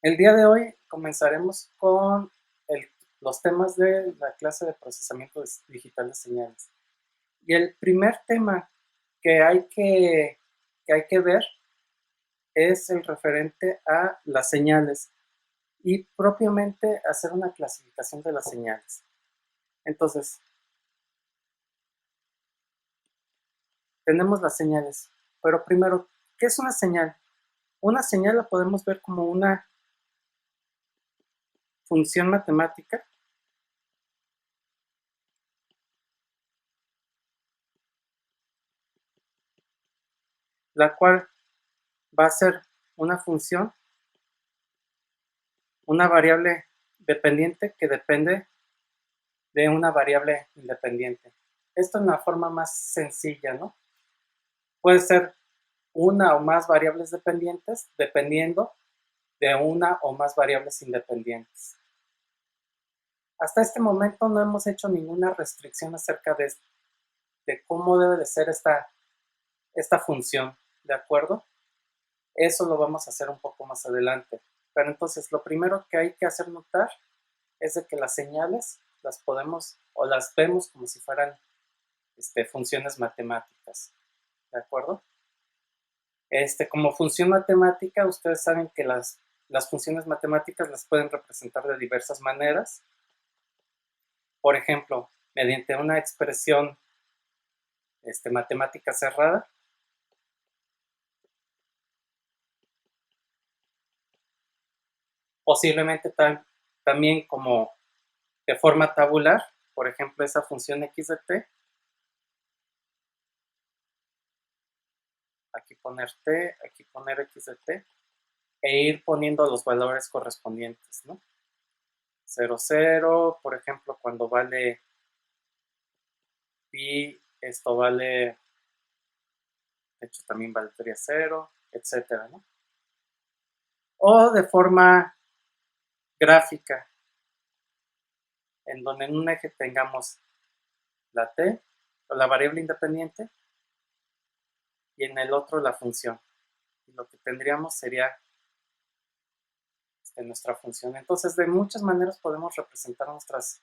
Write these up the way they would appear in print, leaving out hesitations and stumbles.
El día de hoy comenzaremos con los temas de la clase de procesamiento digital de señales. Y el primer tema que hay que ver es el referente a las señales y propiamente hacer una clasificación de las señales. Entonces, tenemos las señales, pero primero, ¿qué es una señal? Una señal la podemos ver como una función matemática la cual va a ser una función, una variable dependiente que depende de una variable independiente. Esto es la forma más sencilla, ¿no? Puede ser una o más variables dependientes dependiendo de una o más variables independientes. Hasta este momento no hemos hecho ninguna restricción acerca de cómo debe de ser esta función, ¿de acuerdo? Eso lo vamos a hacer un poco más adelante. Pero entonces lo primero que hay que hacer notar es de que las señales las podemos o las vemos como si fueran funciones matemáticas, ¿de acuerdo? Como función matemática, ustedes saben que las funciones matemáticas las pueden representar de diversas maneras. Por ejemplo, mediante una expresión matemática cerrada, posiblemente también como de forma tabular, por ejemplo, esa función x de t, aquí poner t, aquí poner x de t, e ir poniendo los valores correspondientes, ¿no? 0, 0, por ejemplo, cuando vale pi, esto vale, de hecho también valdría 0, etcétera, ¿no? O de forma gráfica, en donde en un eje tengamos la t, o la variable independiente, y en el otro la función. Y lo que tendríamos sería nuestra función. Entonces, de muchas maneras podemos representar nuestras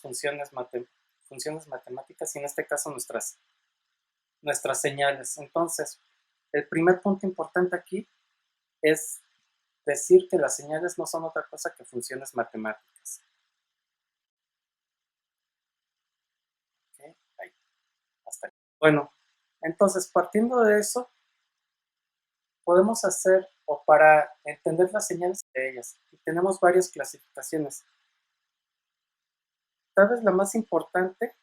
funciones matemáticas y en este caso nuestras señales. Entonces, el primer punto importante aquí es decir que las señales no son otra cosa que funciones matemáticas. ¿Okay? Ahí, hasta ahí. Bueno, entonces partiendo de eso, podemos hacer, o para entender las señales de ellas, y tenemos varias clasificaciones. Tal vez la más importante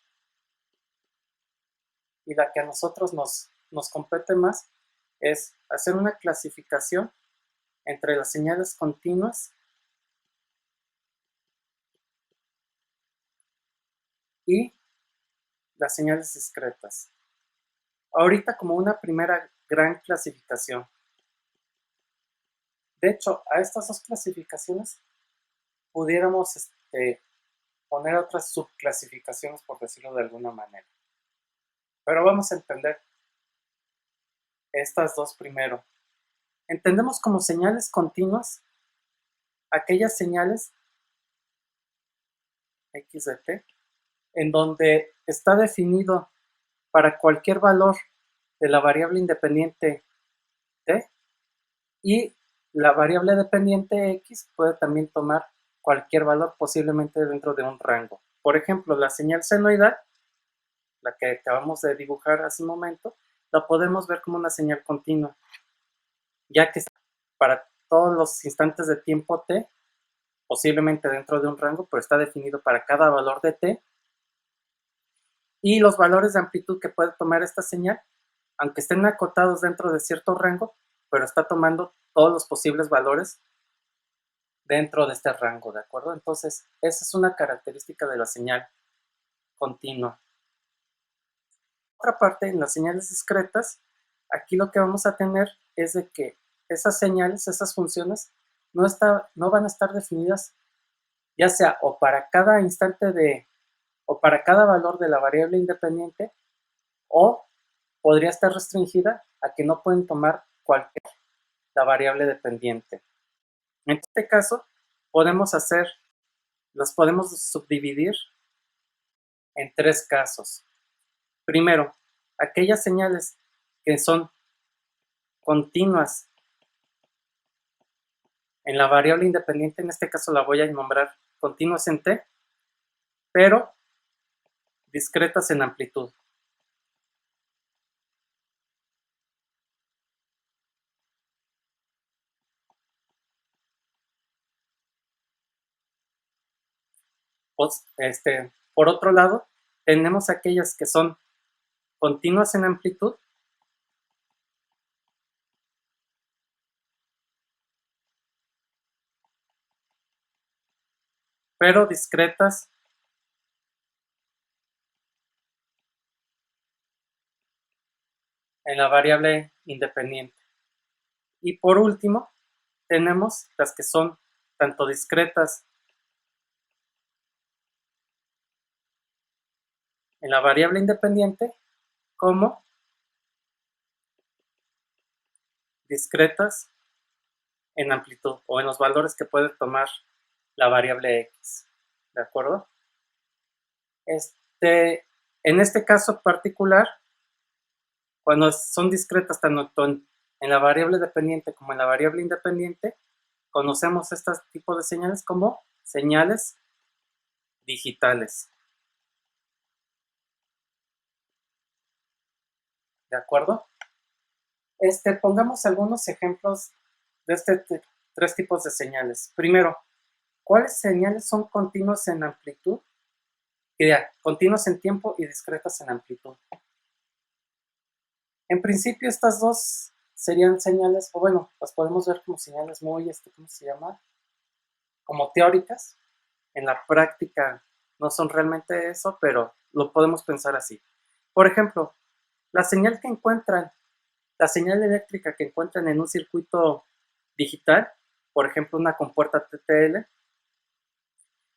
y la que a nosotros nos compete más es hacer una clasificación entre las señales continuas y las señales discretas. Ahorita como una primera gran clasificación. De hecho, a estas dos clasificaciones pudiéramos poner otras subclasificaciones, por decirlo de alguna manera. Pero vamos a entender estas dos primero. Entendemos como señales continuas aquellas señales x de t en donde está definido para cualquier valor de la variable independiente t y la variable dependiente x puede también tomar cualquier valor posiblemente dentro de un rango. Por ejemplo, la señal senoidal, la que acabamos de dibujar hace un momento, la podemos ver como una señal continua, ya que para todos los instantes de tiempo t, posiblemente dentro de un rango, pero está definido para cada valor de t, y los valores de amplitud que puede tomar esta señal, aunque estén acotados dentro de cierto rango, pero está tomando todos los posibles valores dentro de este rango, ¿de acuerdo? Entonces, esa es una característica de la señal continua. Otra parte, en las señales discretas, aquí lo que vamos a tener es de que esas señales, esas funciones, no van a estar definidas ya sea o para cada instante o para cada valor de la variable independiente, o podría estar restringida a que no pueden tomar cualquier la variable dependiente. En este caso, las podemos subdividir en tres casos. Primero, aquellas señales que son continuas en la variable independiente, en este caso la voy a nombrar continuas en t, pero discretas en amplitud. Por otro lado, tenemos aquellas que son continuas en amplitud, pero discretas en la variable independiente. Y por último, tenemos las que son tanto discretas en la variable independiente como discretas en amplitud o en los valores que puede tomar la variable x. ¿De acuerdo? En este caso particular, cuando son discretas tanto en la variable dependiente como en la variable independiente, conocemos estos tipos de señales como señales digitales. ¿De acuerdo? Pongamos algunos ejemplos de tres tipos de señales. Primero, ¿cuáles señales son continuas en amplitud? Continuas en tiempo y discretas en amplitud. En principio, estas dos serían señales, o bueno, las podemos ver como señales muy, ¿cómo se llama? Como teóricas. En la práctica no son realmente eso, pero lo podemos pensar así. Por ejemplo, la señal eléctrica que encuentran en un circuito digital, por ejemplo, una compuerta TTL,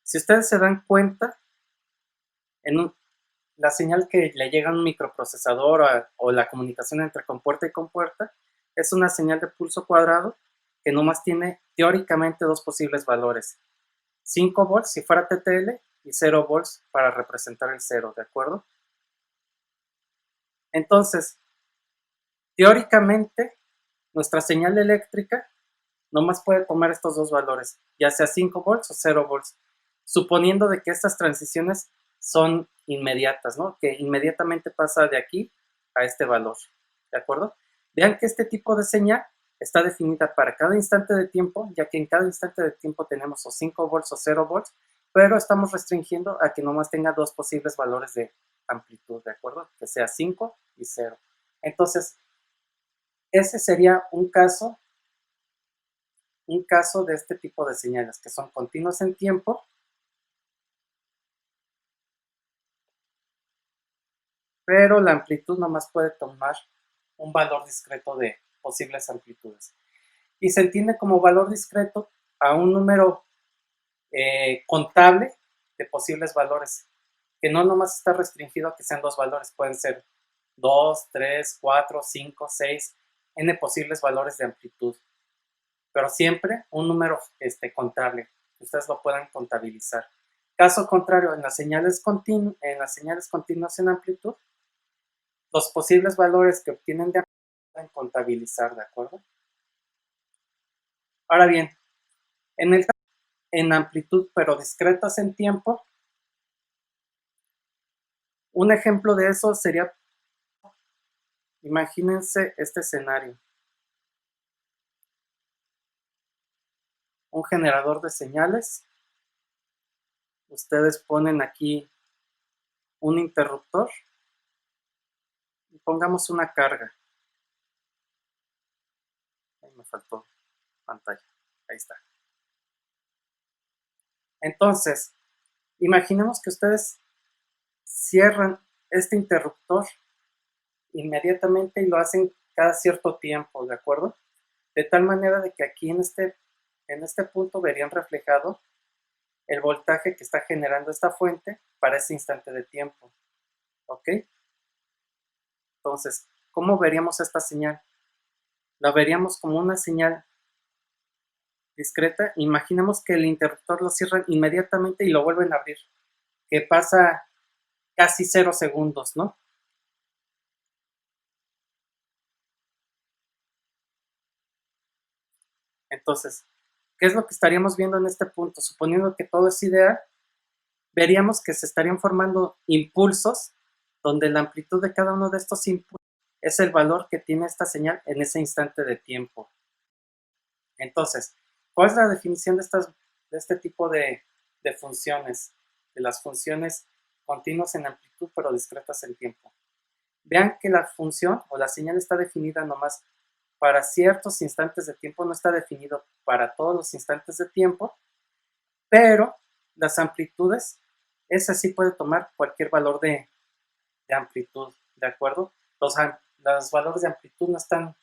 si ustedes se dan cuenta, la señal que le llega a un microprocesador o la comunicación entre compuerta y compuerta es una señal de pulso cuadrado que nomás tiene teóricamente dos posibles valores: 5 volts si fuera TTL y 0 volts para representar el 0, ¿de acuerdo? Entonces, teóricamente, nuestra señal eléctrica nomás puede tomar estos dos valores, ya sea 5 volts o 0 volts, suponiendo de que estas transiciones son inmediatas, ¿no? Que inmediatamente pasa de aquí a este valor, ¿de acuerdo? Vean que este tipo de señal está definida para cada instante de tiempo, ya que en cada instante de tiempo tenemos o 5 volts o 0 volts, pero estamos restringiendo a que nomás tenga dos posibles valores de amplitud, ¿de acuerdo? Que sea 5 y 0. Entonces, ese sería un caso de este tipo de señales, que son continuas en tiempo, pero la amplitud nomás puede tomar un valor discreto de posibles amplitudes. Y se entiende como valor discreto a un número contable de posibles valores, que no nomás está restringido a que sean dos valores, pueden ser 2, 3, 4, 5, 6, n posibles valores de amplitud, pero siempre un número contable, que ustedes lo puedan contabilizar. Caso contrario, en las señales continuas en amplitud, los posibles valores que obtienen de amplitud pueden contabilizar, ¿de acuerdo? Ahora bien, en amplitud pero discretas en tiempo, un ejemplo de eso sería, imagínense este escenario: un generador de señales, ustedes ponen aquí un interruptor y pongamos una carga. Ahí me faltó pantalla, ahí está. Entonces, imaginemos que ustedes cierran este interruptor inmediatamente y lo hacen cada cierto tiempo, ¿de acuerdo? De tal manera de que aquí en este punto verían reflejado el voltaje que está generando esta fuente para ese instante de tiempo, ¿ok? Entonces, ¿cómo veríamos esta señal? La veríamos como una señal discreta, imaginemos que el interruptor lo cierran inmediatamente y lo vuelven a abrir, que pasa casi 0 segundos, ¿no? Entonces, ¿qué es lo que estaríamos viendo en este punto? Suponiendo que todo es ideal, veríamos que se estarían formando impulsos donde la amplitud de cada uno de estos impulsos es el valor que tiene esta señal en ese instante de tiempo. Entonces, ¿cuál es la definición de este tipo de funciones? De las funciones continuas en amplitud pero discretas en tiempo. Vean que la función o la señal está definida nomás para ciertos instantes de tiempo, no está definido para todos los instantes de tiempo, pero las amplitudes, esa sí puede tomar cualquier valor de amplitud, ¿de acuerdo? Los valores de amplitud no están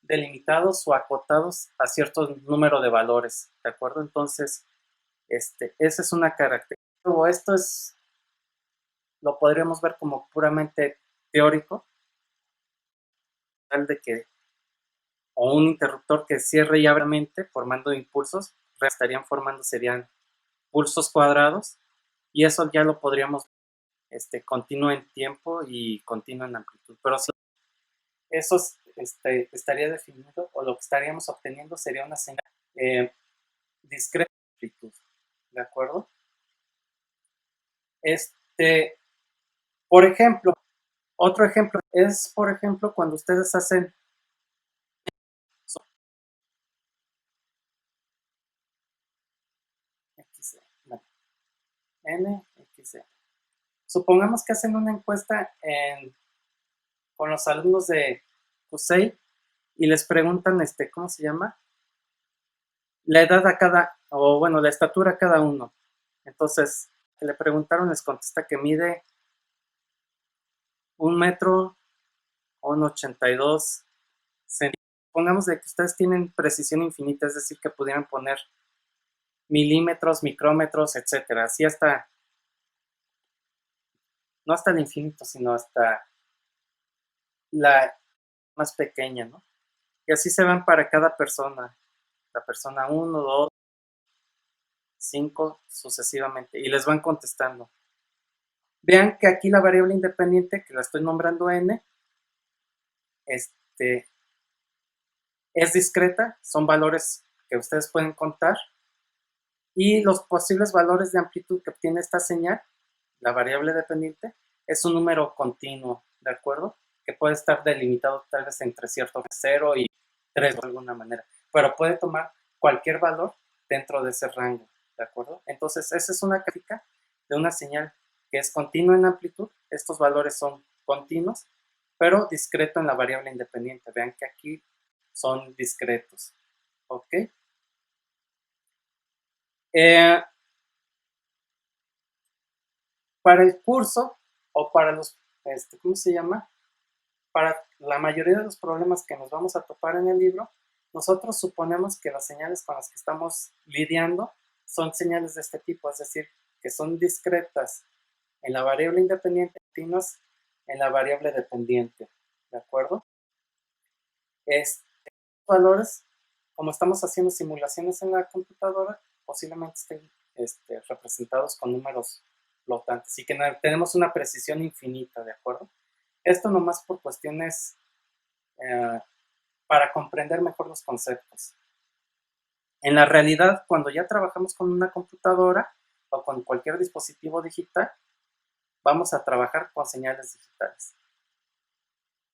delimitados o acotados a cierto número de valores, ¿de acuerdo? Entonces, esa es una característica. O esto lo podríamos ver como puramente teórico, tal de que, o un interruptor que cierre y abra formando impulsos, estarían formando, serían pulsos cuadrados, y eso ya lo podríamos continuo en tiempo y continuo en amplitud. Pero si eso estaría definido, o lo que estaríamos obteniendo sería una señal discreta de amplitud, ¿de acuerdo? Por ejemplo, otro ejemplo es, por ejemplo, cuando ustedes hacen NXE. Supongamos que hacen una encuesta con los alumnos de CUSEI y les preguntan, ¿cómo se llama? La edad a o bueno, la estatura a cada uno. Entonces, que le preguntaron, les contesta que mide 1 metro con 82 centímetros. Pongamos de que ustedes tienen precisión infinita, es decir, que pudieran poner milímetros, micrómetros, etcétera, así hasta, no hasta el infinito, sino hasta la más pequeña, ¿no? Y así se van para cada persona, la persona 1, 2, 5, sucesivamente, y les van contestando. Vean que aquí la variable independiente, que la estoy nombrando n, es discreta, son valores que ustedes pueden contar, y los posibles valores de amplitud que obtiene esta señal, la variable dependiente, es un número continuo, ¿de acuerdo? Que puede estar delimitado tal vez entre cierto 0 y 3 de alguna manera, pero puede tomar cualquier valor dentro de ese rango, ¿de acuerdo? Entonces, esa es una gráfica de una señal que es continua en amplitud, estos valores son continuos, pero discreto en la variable independiente. Vean que aquí son discretos, ¿ok? Para el curso o para los, ¿cómo se llama? Para la mayoría de los problemas que nos vamos a topar en el libro, nosotros suponemos que las señales con las que estamos lidiando son señales de este tipo, es decir, que son discretas en la variable independiente y continuas en la variable dependiente, ¿de acuerdo? Estos valores, como estamos haciendo simulaciones en la computadora, posiblemente estén representados con números flotantes y que tenemos una precisión infinita, ¿de acuerdo? Esto nomás por cuestiones para comprender mejor los conceptos. En la realidad, cuando ya trabajamos con una computadora o con cualquier dispositivo digital, vamos a trabajar con señales digitales.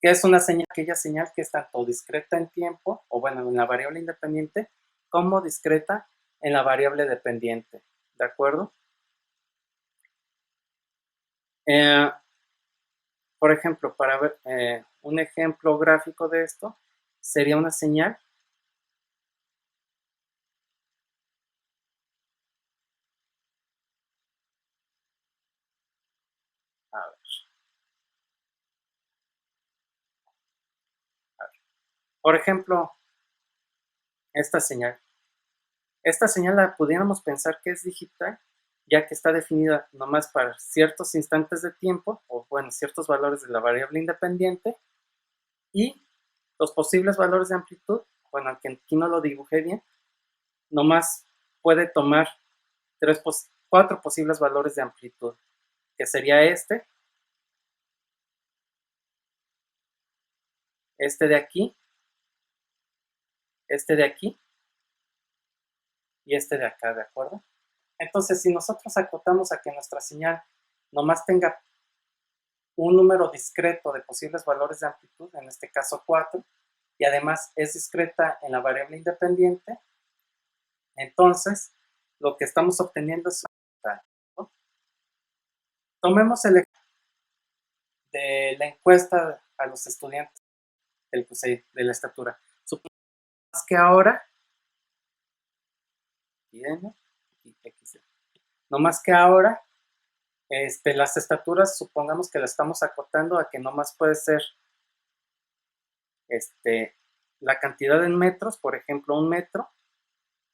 ¿Qué es una señal? Aquella señal que es tanto discreta en tiempo, o bueno, en la variable independiente, como discreta en la variable dependiente, ¿de acuerdo? Por ejemplo, para ver un ejemplo gráfico de esto, sería una señal. A ver. Por ejemplo, esta señal. Esta señal la pudiéramos pensar que es digital, ya que está definida nomás para ciertos instantes de tiempo, o bueno, ciertos valores de la variable independiente, y los posibles valores de amplitud, bueno, aunque aquí no lo dibujé bien, nomás puede tomar 4 posibles valores de amplitud, que sería este de aquí, este de aquí y este de acá, ¿de acuerdo? Entonces, si nosotros acotamos a que nuestra señal nomás tenga un número discreto de posibles valores de amplitud, en este caso 4, y además es discreta en la variable independiente, entonces lo que estamos obteniendo es un, ¿no? Tomemos el ejemplo de la encuesta a los estudiantes del PUSEI, de la estatura. Supongamos que ahora, no más que ahora, las estaturas, supongamos que la estamos acotando a que no más puede ser la cantidad en metros, por ejemplo, 1 metro,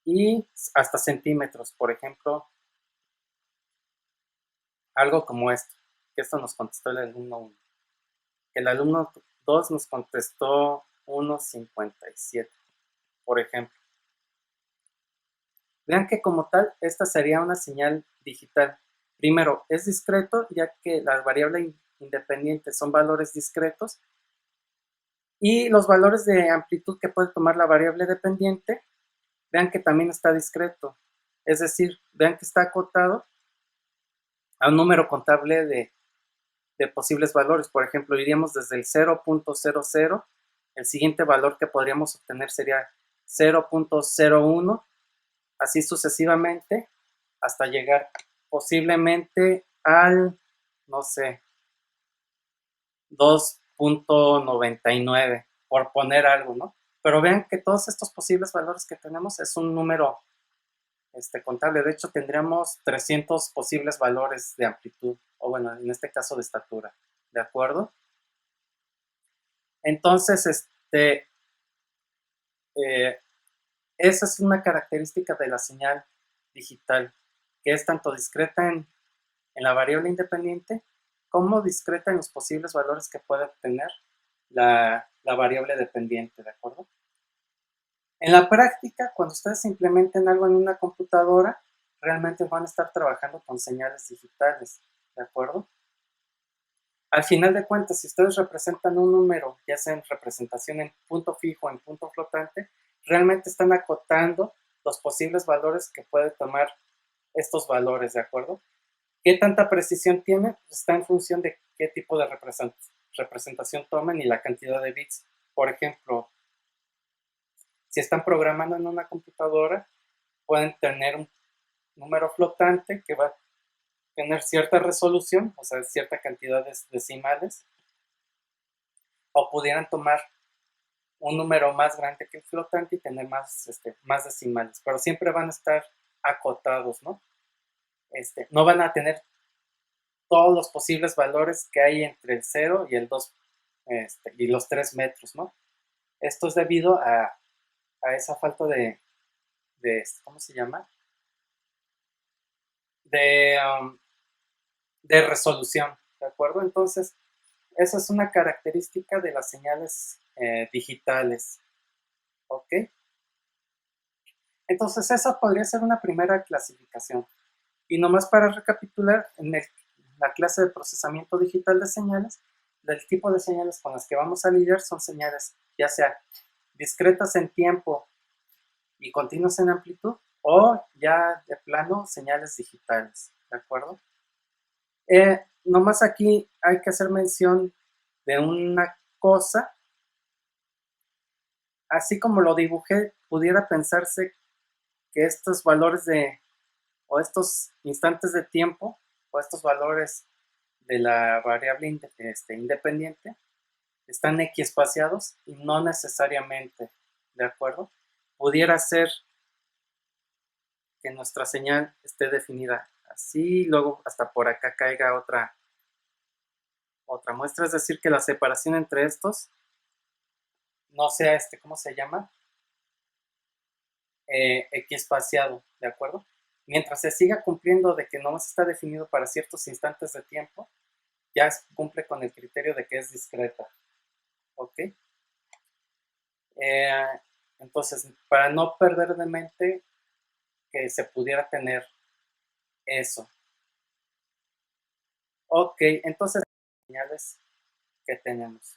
y hasta centímetros, por ejemplo, algo como esto, que esto nos contestó el alumno 1. El alumno 2 nos contestó 1,57, por ejemplo. Vean que como tal, esta sería una señal digital. Primero, es discreto, ya que las variables independientes son valores discretos, y los valores de amplitud que puede tomar la variable dependiente, vean que también está discreto. Es decir, vean que está acotado a un número contable de posibles valores. Por ejemplo, iríamos desde el 0.00, el siguiente valor que podríamos obtener sería 0.01, así sucesivamente, hasta llegar posiblemente al, no sé, 2.99, por poner algo, ¿no? Pero vean que todos estos posibles valores que tenemos es un número contable. De hecho, tendríamos 300 posibles valores de amplitud, o bueno, en este caso de estatura, ¿de acuerdo? Entonces, esa es una característica de la señal digital, que es tanto discreta en la variable independiente como discreta en los posibles valores que puede obtener la variable dependiente, ¿de acuerdo? En la práctica, cuando ustedes implementen algo en una computadora, realmente van a estar trabajando con señales digitales, ¿de acuerdo? Al final de cuentas, si ustedes representan un número, ya sea en representación en punto fijo o en punto flotante, realmente están acotando los posibles valores que puede tomar estos valores, ¿de acuerdo? ¿Qué tanta precisión tiene? Está en función de qué tipo de representación tomen y la cantidad de bits. Por ejemplo, si están programando en una computadora, pueden tener un número flotante que va a tener cierta resolución, o sea, cierta cantidad de decimales, o pudieran tomar un número más grande que el flotante y tener más decimales, pero siempre van a estar acotados, ¿no? No van a tener todos los posibles valores que hay entre el 0 y el 2 y los 3 metros, ¿no? Esto es debido a esa falta ¿cómo se llama? De, de resolución, ¿de acuerdo? Entonces, esa es una característica de las señales digitales, ¿ok? Entonces, esa podría ser una primera clasificación. Y nomás para recapitular, en la clase de procesamiento digital de señales, del tipo de señales con las que vamos a lidiar son señales ya sea discretas en tiempo y continuas en amplitud, o ya de plano señales digitales, ¿de acuerdo? Nomás aquí hay que hacer mención de una cosa. Así como lo dibujé, pudiera pensarse que estos valores o estos instantes de tiempo, o estos valores de la variable independiente, están equiespaciados y no necesariamente, ¿de acuerdo? Pudiera ser que nuestra señal esté definida así, luego hasta por acá caiga otra muestra, es decir, que la separación entre estos no sea ¿cómo se llama? Equiespaciado, ¿de acuerdo? Mientras se siga cumpliendo de que no está definido para ciertos instantes de tiempo, ya cumple con el criterio de que es discreta, ¿ok? Entonces, para no perder de mente, que se pudiera tener eso. Ok, entonces, señales que tenemos.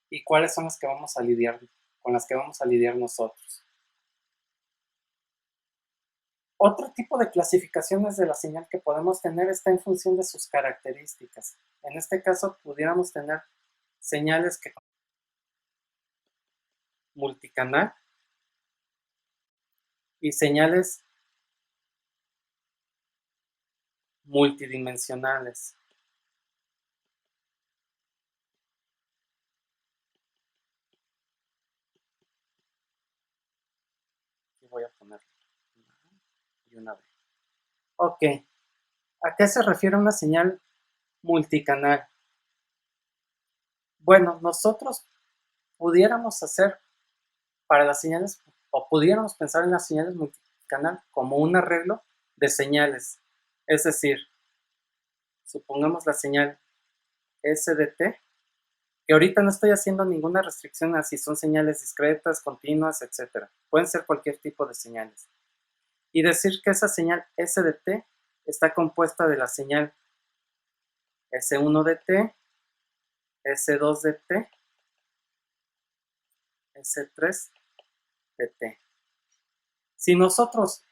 ¿Y cuáles son las que vamos a lidiar, con las que vamos a lidiar nosotros? Otro tipo de clasificaciones de la señal que podemos tener está en función de sus características. En este caso, pudiéramos tener señales que multicanal y señales multidimensionales. Aquí voy a poner una y una B. Ok, ¿a qué se refiere una señal multicanal? Bueno, nosotros pudiéramos hacer para las señales, o pudiéramos pensar en las señales multicanal como un arreglo de señales. Es decir, supongamos la señal SDT, que ahorita no estoy haciendo ninguna restricción a si son señales discretas, continuas, etc. Pueden ser cualquier tipo de señales. Y decir que esa señal SDT está compuesta de la señal S1 de T, S2 de T, S3 de T. Si nosotros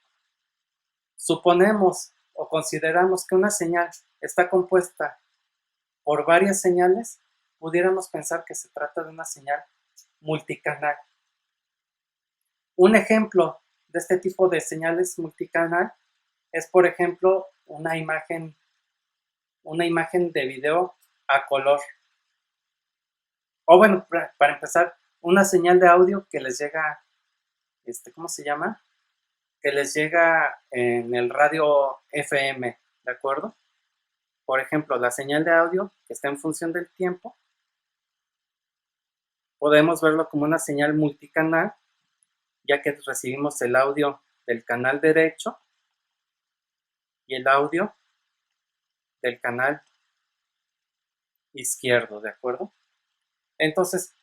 suponemos o consideramos que una señal está compuesta por varias señales, pudiéramos pensar que se trata de una señal multicanal. Un ejemplo de este tipo de señales multicanal es, por ejemplo, una imagen de video a color. O bueno, para empezar, una señal de audio que les llega, ¿cómo se llama? Que les llega en el radio FM, ¿de acuerdo? Por ejemplo, la señal de audio que está en función del tiempo, podemos verlo como una señal multicanal, ya que recibimos el audio del canal derecho y el audio del canal izquierdo, ¿de acuerdo? Entonces,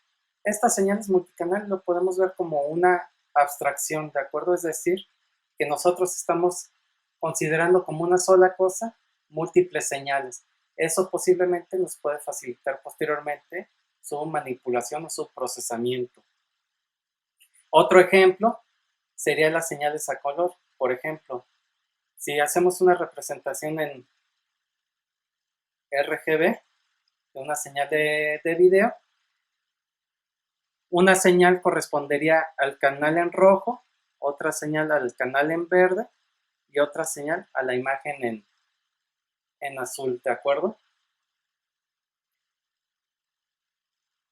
estas señales multicanal lo podemos ver como una abstracción, ¿de acuerdo? Es decir, que nosotros estamos considerando como una sola cosa múltiples señales. Eso posiblemente nos puede facilitar posteriormente su manipulación o su procesamiento. Otro ejemplo sería las señales a color. Por ejemplo, si hacemos una representación en RGB de una señal de video, una señal correspondería al canal en rojo, otra señal al canal en verde y otra señal a la imagen en azul, ¿de acuerdo?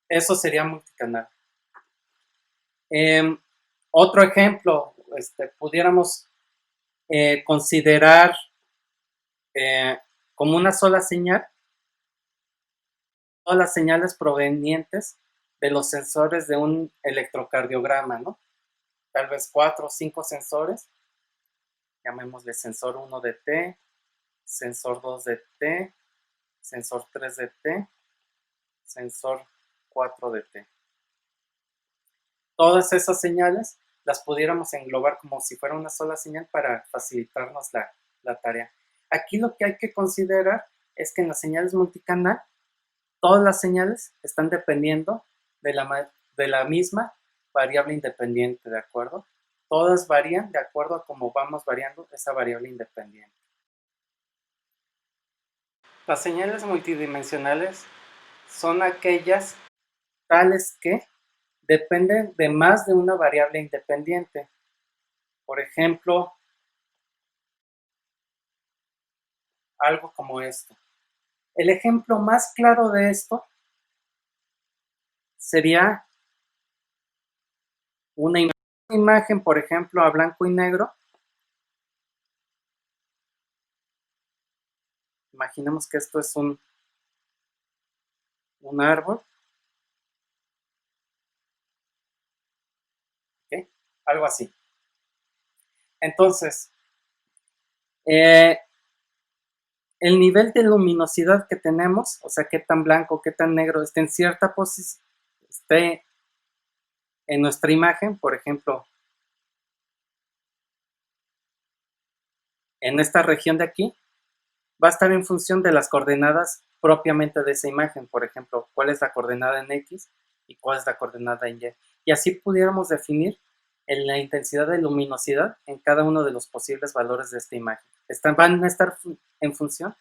Eso sería multicanal. Otro ejemplo, pudiéramos considerar como una sola señal todas las señales provenientes de los sensores de un electrocardiograma, ¿no? Tal vez 4 o 5 sensores, llamémosle sensor 1 de T, sensor 2 de T, sensor 3 de T, sensor 4 de T. Todas esas señales las pudiéramos englobar como si fuera una sola señal para facilitarnos la tarea. Aquí lo que hay que considerar es que en las señales multicanal, todas las señales están dependiendo de la misma variable independiente, ¿de acuerdo? Todas varían de acuerdo a cómo vamos variando esa variable independiente. Las señales multidimensionales son aquellas tales que dependen de más de una variable independiente. Por ejemplo, algo como esto. El ejemplo más claro de esto sería una imagen, por ejemplo, a blanco y negro. Imaginemos que esto es un árbol. ¿Okay? Algo así. Entonces, el nivel de luminosidad que tenemos, o sea, qué tan blanco, qué tan negro, esté en cierta posición, esté en nuestra imagen, por ejemplo, en esta región de aquí, va a estar en función de las coordenadas propiamente de esa imagen. Por ejemplo, cuál es la coordenada en X y cuál es la coordenada en Y. Y así pudiéramos definir la intensidad de luminosidad en cada uno de los posibles valores de esta imagen. Van a estar en función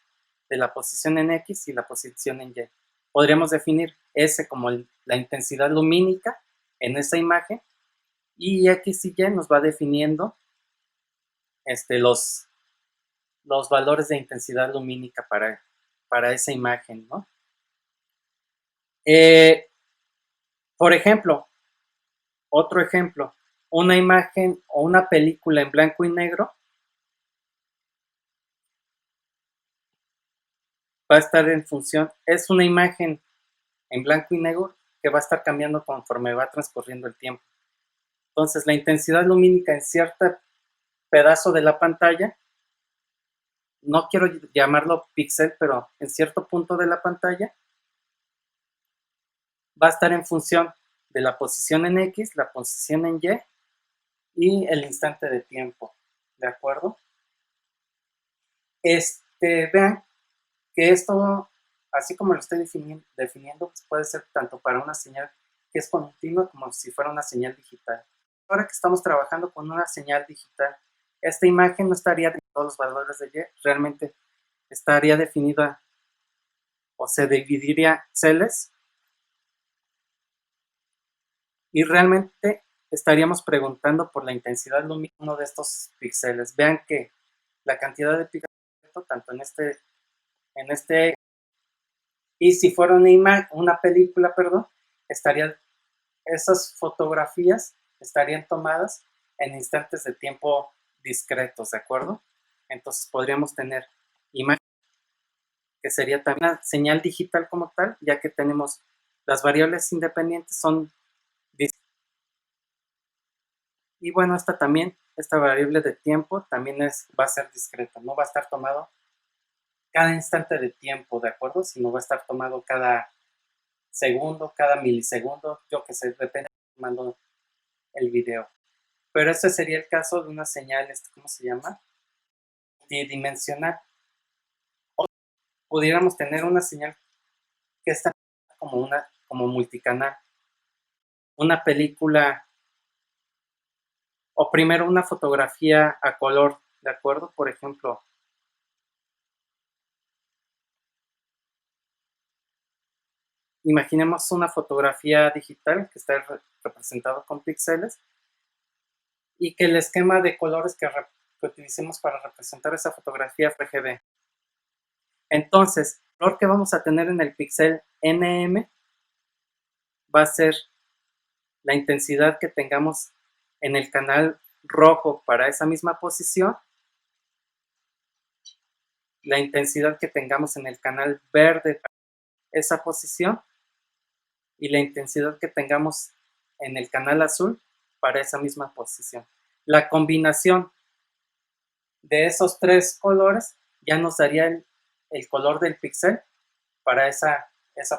de la posición en X y la posición en Y. Podríamos definir S como la intensidad lumínica en esa imagen, y X y Y nos va definiendo los valores de intensidad lumínica para esa imagen, ¿no? Por ejemplo, otro ejemplo, una imagen o una película en blanco y negro va a estar en función, es una imagen en blanco y negro que va a estar cambiando conforme va transcurriendo el tiempo. Entonces, la intensidad lumínica en cierto pedazo de la pantalla, no quiero llamarlo píxel, pero en cierto punto de la pantalla, va a estar en función de la posición en X, la posición en Y y el instante de tiempo, ¿de acuerdo? Vean que esto, así como lo estoy definiendo, pues puede ser tanto para una señal que es continua como si fuera una señal digital. Ahora que estamos trabajando con una señal digital, esta imagen no estaría de todos los valores de Y, realmente estaría definida o se dividiría celes y realmente estaríamos preguntando por la intensidad lumínica de estos píxeles. Vean que la cantidad de píxeles, tanto en este, y si fuera una película, perdón, esas fotografías estarían tomadas en instantes de tiempo discretos, ¿de acuerdo? Entonces podríamos tener imagen que sería también una señal digital como tal, ya que tenemos las variables independientes son. Y bueno, esta variable de tiempo también va a ser discreta, no va a estar tomado cada instante de tiempo, ¿de acuerdo? Sino va a estar tomado cada segundo, cada milisegundo, yo que sé, depende de tomando el video. Pero este sería el caso de una señal, ¿cómo se llama? Multidimensional. O pudiéramos tener una señal que está como multicanal. Una película, o primero una fotografía a color, ¿de acuerdo? Por ejemplo, imaginemos una fotografía digital que está representado con píxeles y que el esquema de colores que utilicemos para representar esa fotografía fue RGB. Entonces, el color que vamos a tener en el píxel NM va a ser la intensidad que tengamos en el canal rojo para esa misma posición, la intensidad que tengamos en el canal verde para esa posición y la intensidad que tengamos en el canal azul para esa misma posición. La combinación de esos tres colores ya nos daría el color del píxel para esa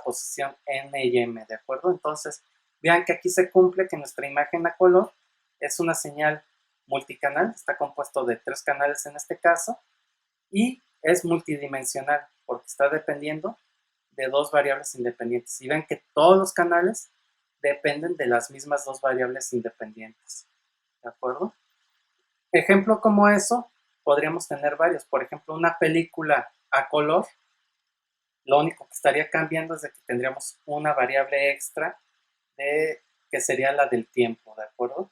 posición N y M, ¿de acuerdo? Entonces, vean que aquí se cumple que nuestra imagen a color es una señal multicanal, está compuesto de 3 canales en este caso, y es multidimensional porque está dependiendo de 2 variables independientes. Y ven que todos los canales dependen de las mismas 2 variables independientes, ¿de acuerdo? Ejemplo como eso, podríamos tener varios. Por ejemplo, una película a color, lo único que estaría cambiando es de que tendríamos una variable extra que sería la del tiempo, ¿de acuerdo?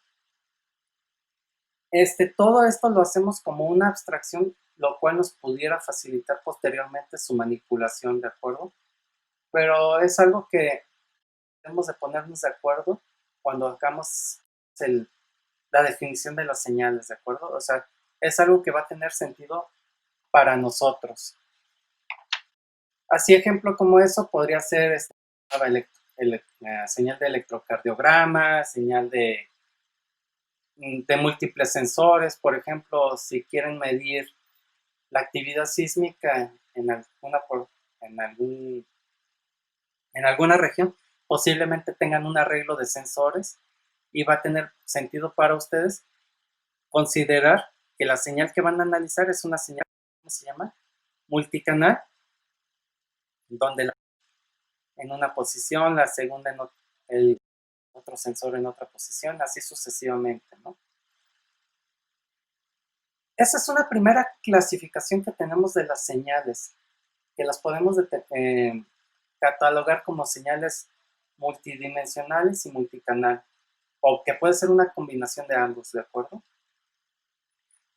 Todo esto lo hacemos como una abstracción, lo cual nos pudiera facilitar posteriormente su manipulación, ¿de acuerdo? Pero es algo que debemos de ponernos de acuerdo cuando hagamos la definición de las señales, ¿de acuerdo? O sea, es algo que va a tener sentido para nosotros. Así, ejemplo como eso podría ser la señal de electrocardiograma, señal de múltiples sensores. Por ejemplo, si quieren medir la actividad sísmica en alguna región, posiblemente tengan un arreglo de sensores y va a tener sentido para ustedes considerar que la señal que van a analizar es una señal, ¿cómo se llama? Multicanal, donde en una posición, la segunda en el otro sensor en otra posición, así sucesivamente, ¿no? Esa es una primera clasificación que tenemos de las señales, que las podemos catalogar como señales multidimensionales y multicanal, o que puede ser una combinación de ambos, ¿de acuerdo?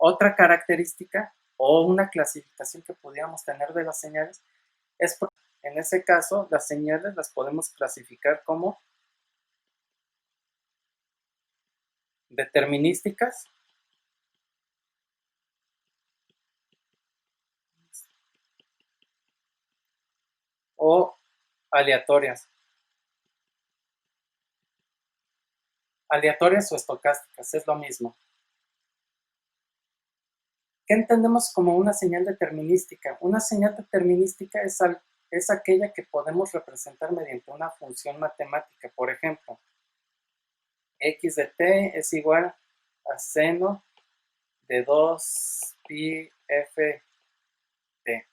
Otra característica o una clasificación que pudiéramos tener de las señales es, en ese caso, las señales las podemos clasificar como determinísticas o aleatorias. Aleatorias o estocásticas, es lo mismo. ¿Qué entendemos como una señal determinística? Una señal determinística es aquella que podemos representar mediante una función matemática. Por ejemplo, x de t es igual a seno de 2 pi f t.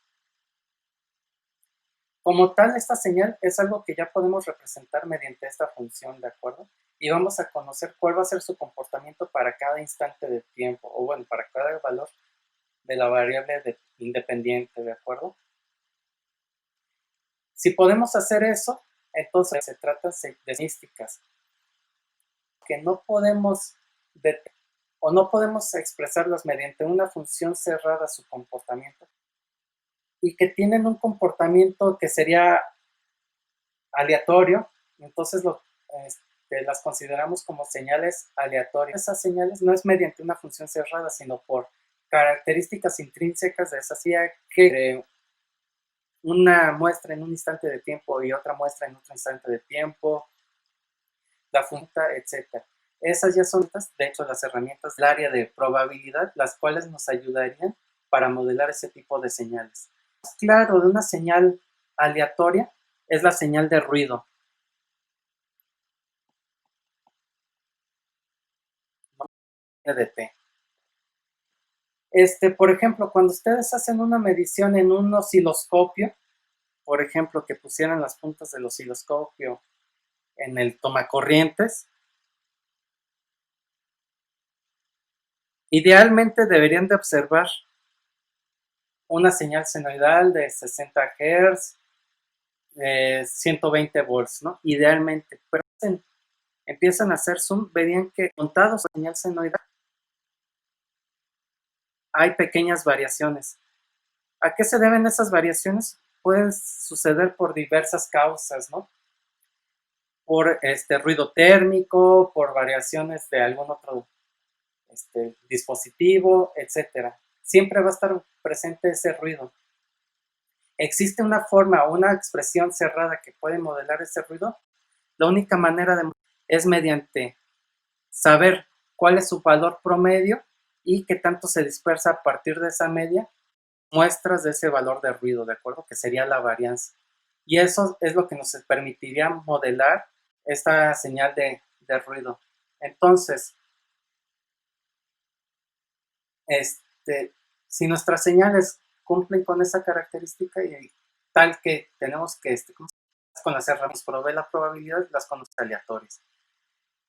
Como tal, esta señal es algo que ya podemos representar mediante esta función, ¿de acuerdo? Y vamos a conocer cuál va a ser su comportamiento para cada instante de tiempo, o bueno, para cada valor de la variable independiente, ¿de acuerdo? Si podemos hacer eso, entonces se trata de estadísticas que no podemos o no podemos expresarlas mediante una función cerrada su comportamiento y que tienen un comportamiento que sería aleatorio, entonces las consideramos como señales aleatorias. Esas señales no es mediante una función cerrada, sino por características intrínsecas de esa señal que una muestra en un instante de tiempo y otra muestra en otro instante de tiempo, la función, etc. Esas ya son, de hecho, las herramientas del área de probabilidad, las cuales nos ayudarían para modelar ese tipo de señales. Claro, de una señal aleatoria es la señal de ruido. De T. Por ejemplo, cuando ustedes hacen una medición en un osciloscopio, por ejemplo, que pusieran las puntas del osciloscopio en el tomacorrientes, idealmente deberían de observar una señal senoidal de 60 Hz, 120 volts, ¿no? Idealmente, pero empiezan a hacer zoom, verían que contados la señal senoidal hay pequeñas variaciones. ¿A qué se deben esas variaciones? Pueden suceder por diversas causas, ¿no? Por ruido térmico, por variaciones de algún otro dispositivo, etcétera. Siempre va a estar presente ese ruido. ¿Existe una forma o una expresión cerrada que puede modelar ese ruido? La única manera es mediante saber cuál es su valor promedio y qué tanto se dispersa a partir de esa media, muestras de ese valor de ruido, ¿de acuerdo? Que sería la varianza. Y eso es lo que nos permitiría modelar esta señal de ruido. Entonces, si nuestras señales cumplen con esa característica y tal que tenemos que, con las herramientas provee la probabilidad, las conocemos aleatorias.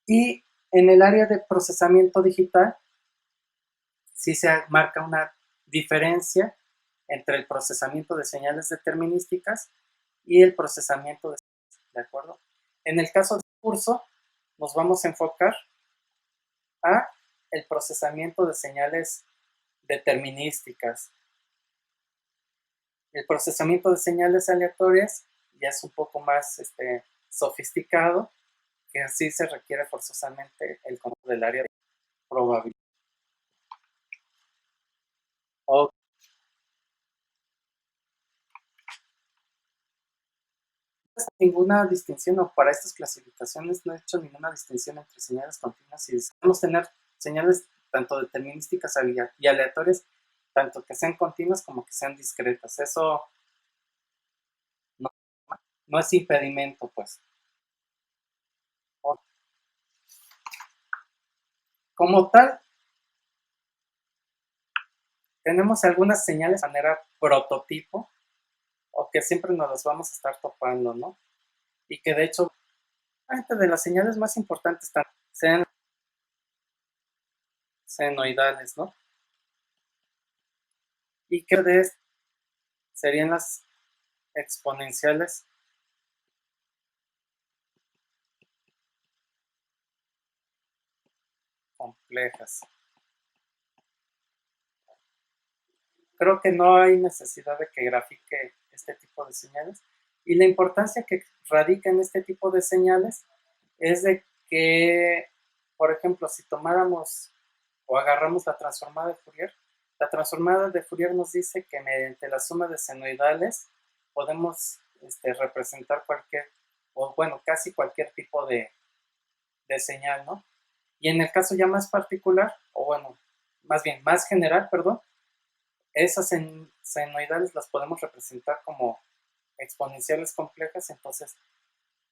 Y en el área de procesamiento digital, sí se marca una diferencia entre el procesamiento de señales determinísticas y el procesamiento ¿de acuerdo? En el caso del curso, nos vamos a enfocar a el procesamiento de señales determinísticas. El procesamiento de señales aleatorias ya es un poco más sofisticado, que así se requiere forzosamente el control del área de probabilidad. O ninguna distinción, o para estas clasificaciones no he hecho ninguna distinción entre señales continuas y podemos tener señales tanto determinísticas y aleatorias, tanto que sean continuas como que sean discretas. Eso no es impedimento, pues. Como tal, tenemos algunas señales de manera prototipo o que siempre nos las vamos a estar topando, ¿no? Y que de hecho, de las señales más importantes sean senoidales, ¿no? Y que de esto serían las exponenciales complejas. Creo que no hay necesidad de que grafique este tipo de señales. Y la importancia que radica en este tipo de señales es de que, por ejemplo, si tomáramos o agarramos la transformada de Fourier nos dice que mediante la suma de senoidales podemos representar casi cualquier tipo de señal, ¿no? Y en el caso ya más particular, o bueno, más bien, más general, perdón, esas senoidales las podemos representar como exponenciales complejas. Entonces,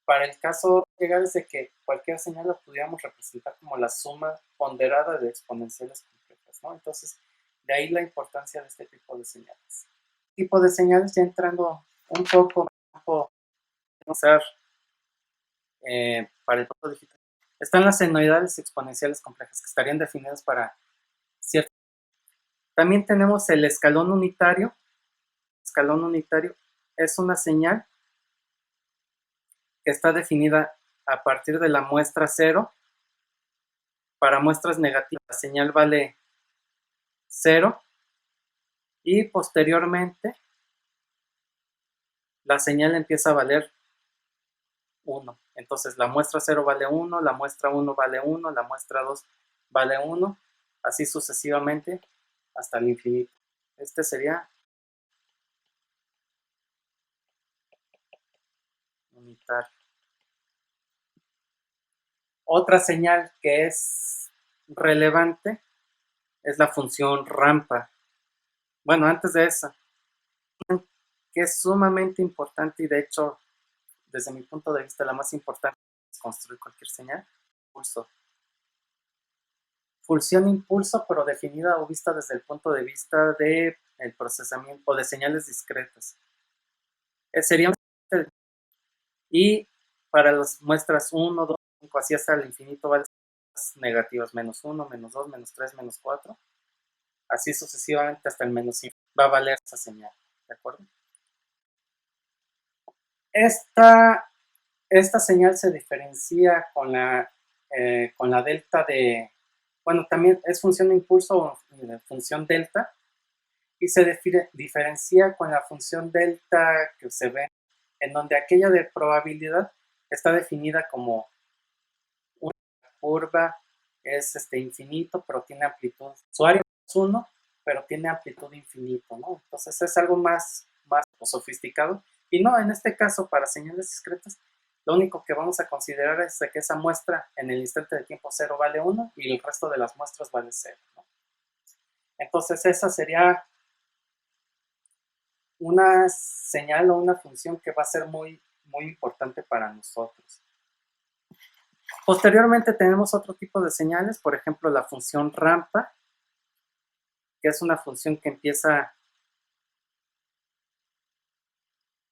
para el caso llegar es de que cualquier señal la pudiéramos representar como la suma ponderada de exponenciales complejas, ¿no? Entonces, de ahí la importancia de este tipo de señales. Tipo de señales, ya entrando un poco usar para el código digital, están las senoidales exponenciales complejas, que estarían definidas para cierto. También tenemos el escalón unitario. El escalón unitario es una señal que está definida a partir de la muestra 0. Para muestras negativas, la señal vale 0 y posteriormente la señal empieza a valer 1. Entonces la muestra 0 vale 1, la muestra 1 vale 1, la muestra 2 vale 1, así sucesivamente hasta el infinito. Este sería unitario. Otra señal que es relevante es la función rampa. Bueno, antes de esa, que es sumamente importante y de hecho, desde mi punto de vista, la más importante es construir cualquier señal, impulso. Función impulso, pero definida o vista desde el punto de vista del procesamiento de señales discretas. Sería y para las muestras 1, 2, 5, así hasta el infinito vale negativas, menos 1, menos 2, menos 3, menos 4, así sucesivamente hasta el menos 5 va a valer esa señal, ¿de acuerdo? Esta señal se diferencia con la delta de, bueno, también es función de impulso o función delta, y se diferencia con la función delta que se ve, en donde aquella de probabilidad está definida como una curva, es infinito, pero tiene amplitud. Su área es 1, pero tiene amplitud infinito, ¿no? Entonces es algo más sofisticado. Y no, en este caso, para señales discretas, lo único que vamos a considerar es que esa muestra en el instante de tiempo 0 vale 1 y el resto de las muestras vale 0, ¿no? Entonces esa sería una señal o una función que va a ser muy, muy importante para nosotros. Posteriormente tenemos otro tipo de señales, por ejemplo la función rampa, que es una función que empieza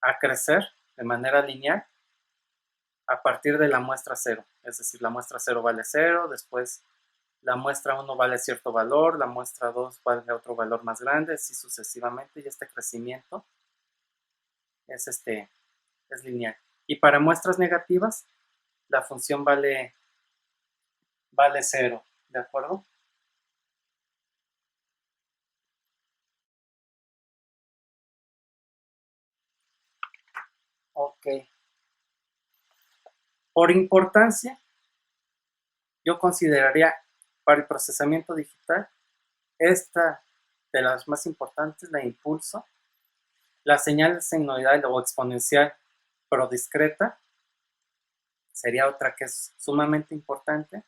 a crecer de manera lineal a partir de la muestra 0. Es decir, la muestra 0 vale 0, después la muestra 1 vale cierto valor, la muestra 2 vale otro valor más grande, así sucesivamente, y este crecimiento es lineal. Y para muestras negativas, la función vale 0, ¿de acuerdo? Ok. Por importancia, yo consideraría para el procesamiento digital esta de las más importantes, la impulso, la señal senoidal o exponencial pero discreta, sería otra que es sumamente importante.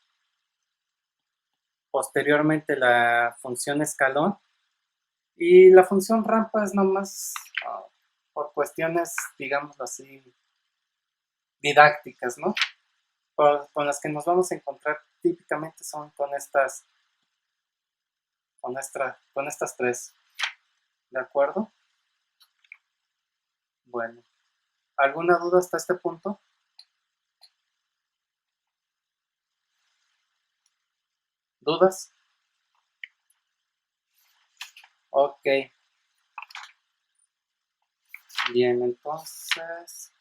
Posteriormente la función escalón y la función rampa es nomás por cuestiones, digamos así, didácticas, ¿no? Con las que nos vamos a encontrar típicamente son con estas tres. ¿De acuerdo? Bueno, ¿alguna duda hasta este punto? ¿Dudas? Ok, bien, entonces...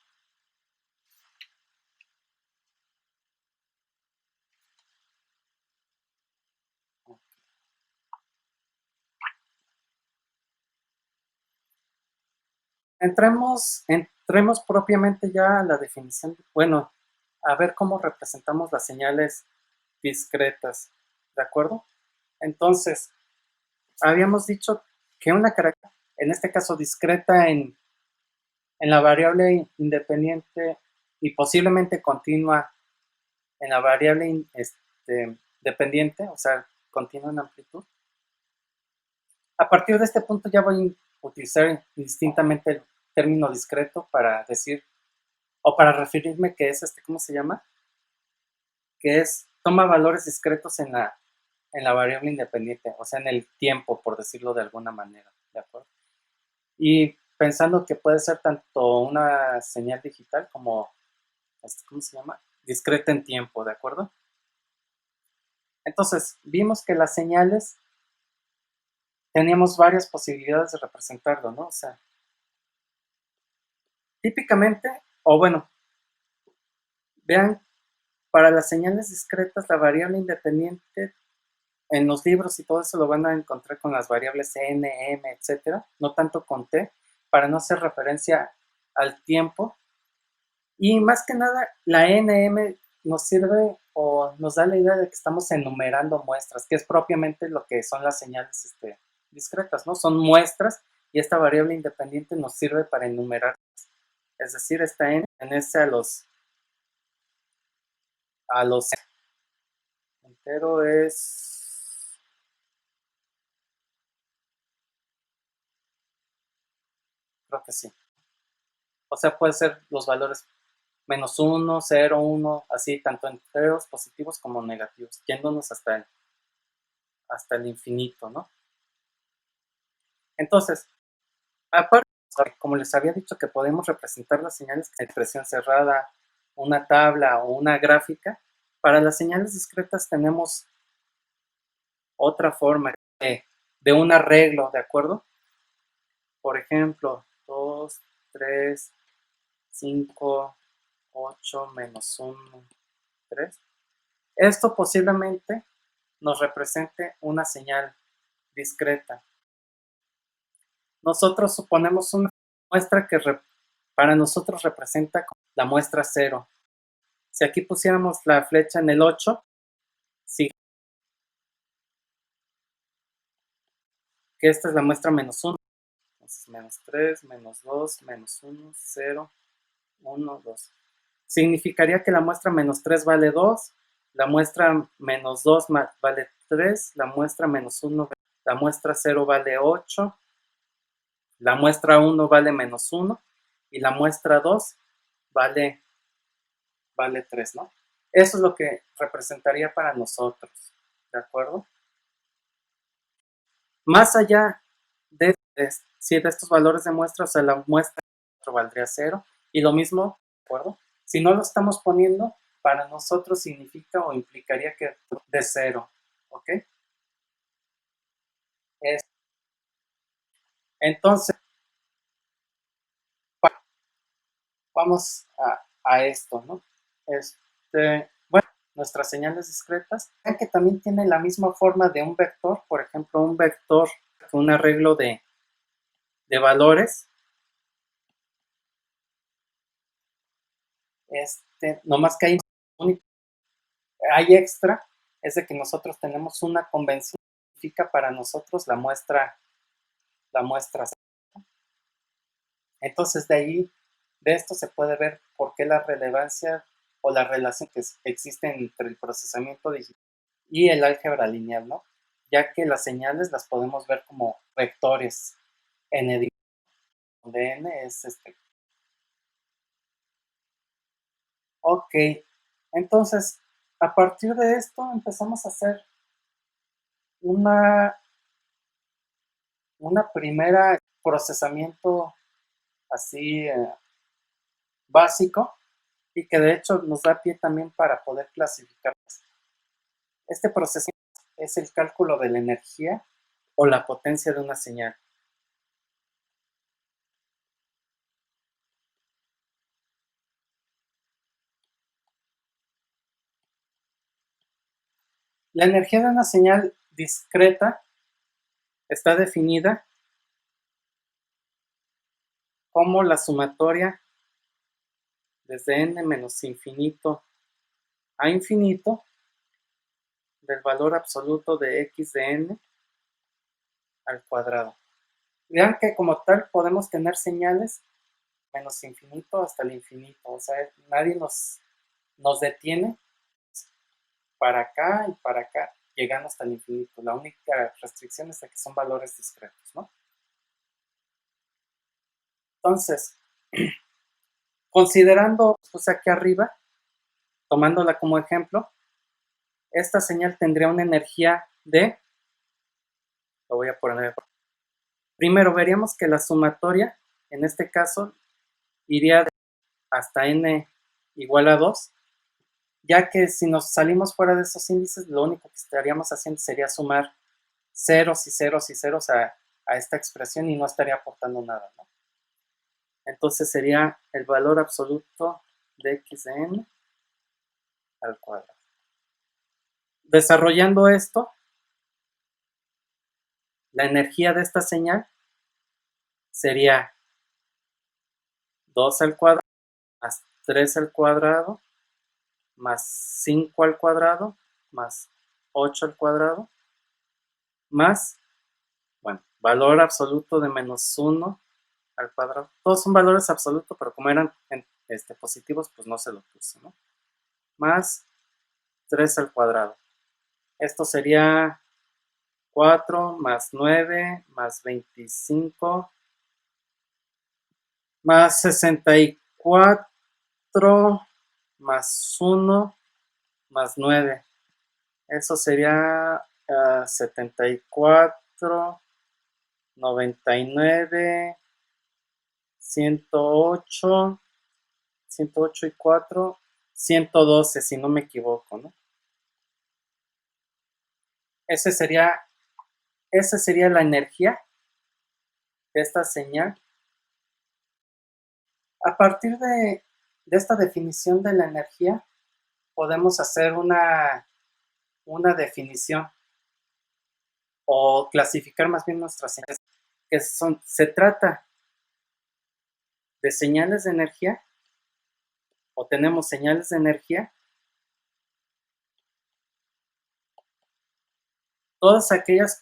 entremos propiamente ya a la definición, bueno, a ver cómo representamos las señales discretas, ¿de acuerdo? Entonces, habíamos dicho que una característica, en este caso discreta en la variable independiente y posiblemente continua en la variable dependiente, o sea, continua en amplitud. A partir de este punto ya voy a utilizar indistintamente el término discreto para decir, o para referirme que es ¿cómo se llama? Que es, toma valores discretos en la variable independiente, o sea, en el tiempo, por decirlo de alguna manera, ¿de acuerdo? Y pensando que puede ser tanto una señal digital como, ¿cómo se llama? Discreta en tiempo, ¿de acuerdo? Entonces, vimos que las señales teníamos varias posibilidades de representarlo, ¿no? O sea, típicamente, o bueno, vean, para las señales discretas, la variable independiente en los libros y todo eso lo van a encontrar con las variables n, m, etcétera, no tanto con t, para no hacer referencia al tiempo. Y más que nada, la nm nos sirve o nos da la idea de que estamos enumerando muestras, que es propiamente lo que son las señales discretas, ¿no? Son muestras y esta variable independiente nos sirve para enumerar. Es decir, esta n pertenece a los entero es, creo que sí. O sea, puede ser los valores -1, 0, 1, así, tanto enteros positivos como negativos, yéndonos hasta el infinito, ¿no? Entonces, aparte, como les había dicho que podemos representar las señales con expresión cerrada, una tabla o una gráfica, para las señales discretas tenemos otra forma de un arreglo, ¿de acuerdo? Por ejemplo, 2, 3, 5, 8, -1, 3. Esto posiblemente nos represente una señal discreta. Nosotros suponemos una muestra que para nosotros representa la muestra 0. Si aquí pusiéramos la flecha en el 8, sí, que esta es la muestra -1. Entonces, -3, -2, -1, 0, 1, 2. Significaría que la muestra -3 vale 2, la muestra -2 vale 3, la muestra -1, la muestra 0 vale 8, la muestra 1 vale -1 y la muestra 2 vale 3, ¿no? Eso es lo que representaría para nosotros, ¿de acuerdo? Más allá si de estos valores de muestra, o sea, la muestra valdría 0 y lo mismo, ¿de acuerdo? Si no lo estamos poniendo, para nosotros significa o implicaría que de 0, ¿ok? Es, entonces, vamos a esto, ¿no? Bueno, nuestras señales discretas, vean que también tiene la misma forma de un vector, por ejemplo, un vector con un arreglo de valores, nomás que hay extra, es de que nosotros tenemos una convención que significa para nosotros la muestra. Entonces de esto se puede ver por qué la relevancia o la relación que existe entre el procesamiento digital y el álgebra lineal, ¿no? Ya que las señales las podemos ver como vectores n, donde n es Ok, entonces a partir de esto empezamos a hacer una una primera procesamiento así básico y que de hecho nos da pie también para poder clasificar. Este procesamiento es el cálculo de la energía o la potencia de una señal. La energía de una señal discreta está definida como la sumatoria desde n menos infinito a infinito del valor absoluto de x de n al cuadrado. Vean que como tal podemos tener señales menos infinito hasta el infinito, o sea, nadie nos detiene para acá y para acá, llegando hasta el infinito. La única restricción es de que son valores discretos, ¿no? Entonces, considerando, pues aquí arriba, tomándola como ejemplo, esta señal tendría una energía de, lo voy a poner, primero veríamos que la sumatoria, en este caso, iría hasta n igual a 2, ya que si nos salimos fuera de esos índices, lo único que estaríamos haciendo sería sumar ceros y ceros y ceros a esta expresión y no estaría aportando nada, ¿no? Entonces sería el valor absoluto de x de n al cuadrado. Desarrollando esto, la energía de esta señal sería 2 al cuadrado más 3 al cuadrado más 5 al cuadrado más 8 al cuadrado más, bueno, valor absoluto de menos 1 al cuadrado. Todos son valores absolutos, pero como eran positivos, pues no se lo puse, ¿no? Más 3 al cuadrado. Esto sería 4 más 9 más 25 más 64 más 1 más 9. Eso sería 74, 99, 108, 108 y 4, 112, si no me equivoco, ¿no? Esa sería la energía de esta señal. A partir de esta definición de la energía, podemos hacer una definición o clasificar más bien nuestras señales, que se trata de señales de energía o tenemos señales de energía, todas aquellas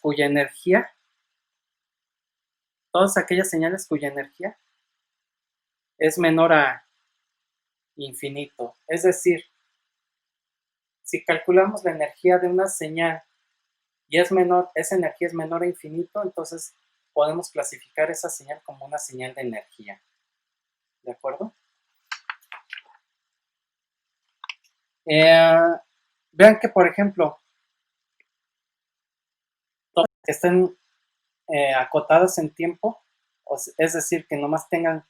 señales cuya energía es menor a infinito. Es decir, si calculamos la energía de una señal y esa energía es menor a infinito, entonces podemos clasificar esa señal como una señal de energía. ¿De acuerdo? Vean que, por ejemplo, todas que estén acotadas en tiempo, es decir, que nomás tengan